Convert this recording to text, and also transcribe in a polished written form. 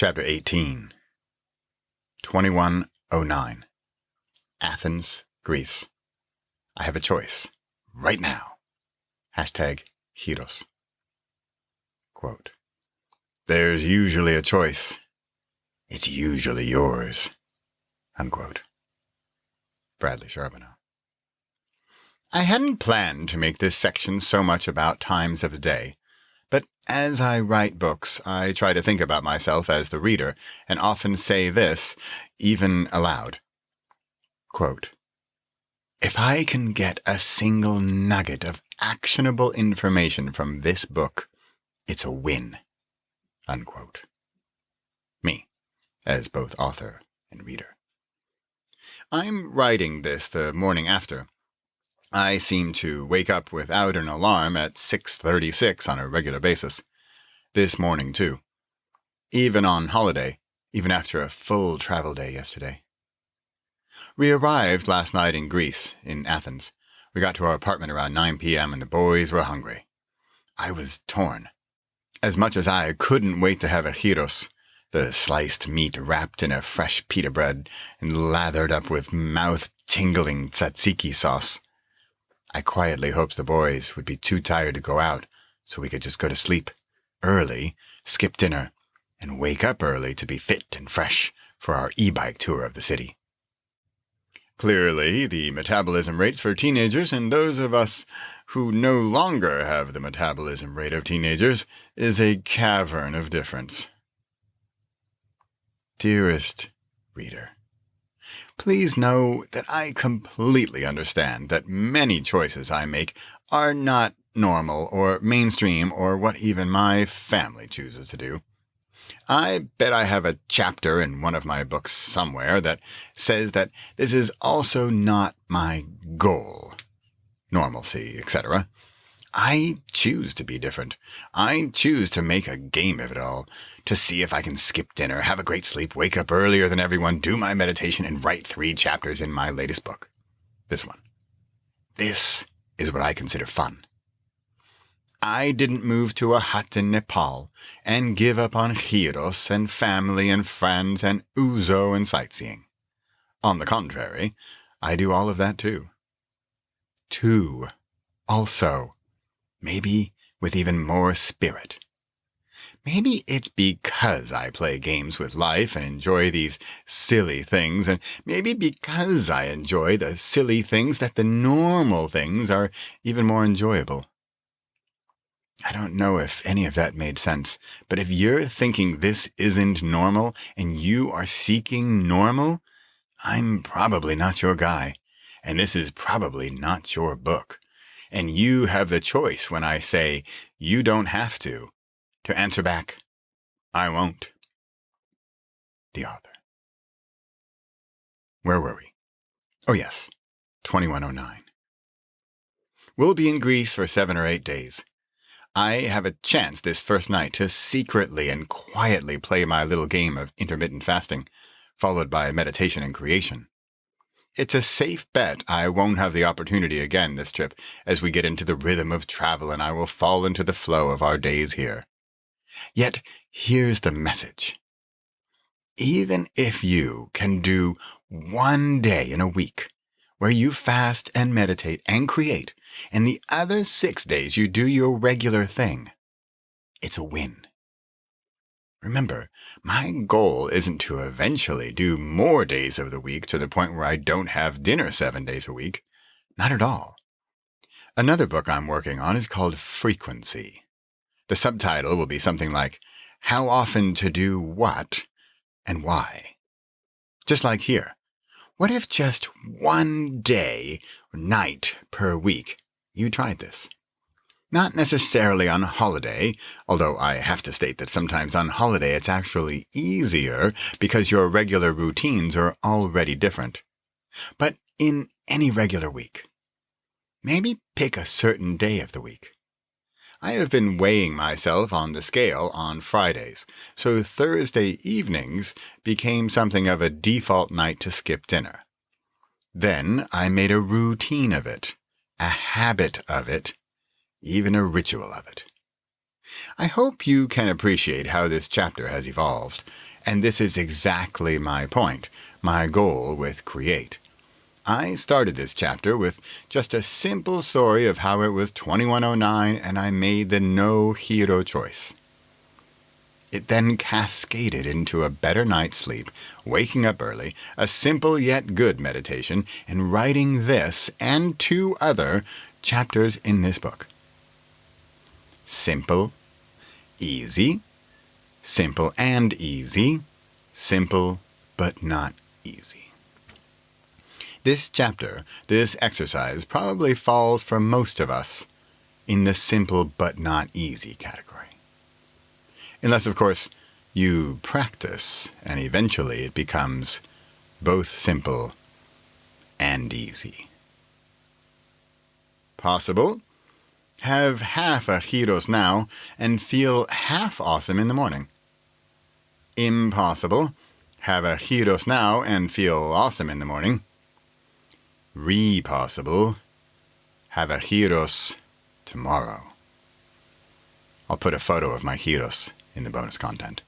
Chapter 18, 2109. Athens, Greece. I have a choice. Right now. Hashtag Heroes. Quote, "There's usually a choice. It's usually yours." Unquote. Bradley Charbonneau. I hadn't planned to make this section so much about times of the day, but as I write books, I try to think about myself as the reader, and often say this, even aloud. Quote, "If I can get a single nugget of actionable information from this book, it's a win." Unquote. Me, as both author and reader. I'm writing this the morning after. I seem to wake up without an alarm at 6:36 on a regular basis. This morning, too. Even on holiday, even after a full travel day yesterday. We arrived last night in Greece, in Athens. We got to our apartment around 9 p.m. and the boys were hungry. I was torn. As much as I couldn't wait to have a gyros, the sliced meat wrapped in a fresh pita bread and lathered up with mouth-tingling tzatziki sauce, I quietly hoped the boys would be too tired to go out, so we could just go to sleep early, skip dinner, and wake up early to be fit and fresh for our e-bike tour of the city. Clearly, the metabolism rates for teenagers and those of us who no longer have the metabolism rate of teenagers is a cavern of difference. Dearest reader, please know that I completely understand that many choices I make are not normal or mainstream or what even my family chooses to do. I bet I have a chapter in one of my books somewhere that says that this is also not my goal. Normalcy, etc. I choose to be different. I choose to make a game of it all, to see if I can skip dinner, have a great sleep, wake up earlier than everyone, do my meditation, and write 3 chapters in my latest book. This one. This is what I consider fun. I didn't move to a hut in Nepal and give up on gyros and family and friends and ouzo and sightseeing. On the contrary, I do all of that too. Also, maybe with even more spirit. Maybe it's because I play games with life and enjoy these silly things, and maybe because I enjoy the silly things that the normal things are even more enjoyable. I don't know if any of that made sense, but if you're thinking this isn't normal and you are seeking normal, I'm probably not your guy, and this is probably not your book. And you have the choice when I say you don't have to answer back, "I won't." The author. Where were we? Oh yes, 2109. We'll be in Greece for 7 or 8 days. I have a chance this first night to secretly and quietly play my little game of intermittent fasting, followed by meditation and creation. It's a safe bet I won't have the opportunity again this trip as we get into the rhythm of travel and I will fall into the flow of our days here. Yet, here's the message. Even if you can do 1 day in a week where you fast and meditate and create, and the other 6 days you do your regular thing, it's a win. Remember, my goal isn't to eventually do more days of the week to the point where I don't have dinner 7 days a week. Not at all. Another book I'm working on is called Frequency. The subtitle will be something like, How Often to Do What and Why. Just like here. What if just 1 day or night per week you tried this? Not necessarily on holiday, although I have to state that sometimes on holiday it's actually easier because your regular routines are already different. But in any regular week. Maybe pick a certain day of the week. I have been weighing myself on the scale on Fridays, so Thursday evenings became something of a default night to skip dinner. Then I made a routine of it, a habit of it, even a ritual of it. I hope you can appreciate how this chapter has evolved, And this is exactly my point, my goal with Create. I started this chapter with just a simple story of how it was 2109 and I made the no hero choice. It then cascaded into a better night's sleep, waking up early, a simple yet good meditation, and writing this and 2 other chapters in this book. Simple, easy, simple and easy, simple but not easy. This chapter, this exercise, probably falls for most of us in the simple but not easy category. Unless, of course, you practice and eventually it becomes both simple and easy. Possible? Have half a gyros now and feel half awesome in the morning. Impossible? Have a gyros now and feel awesome in the morning. Possible? Have a gyros tomorrow. I'll put a photo of my gyros in the bonus content.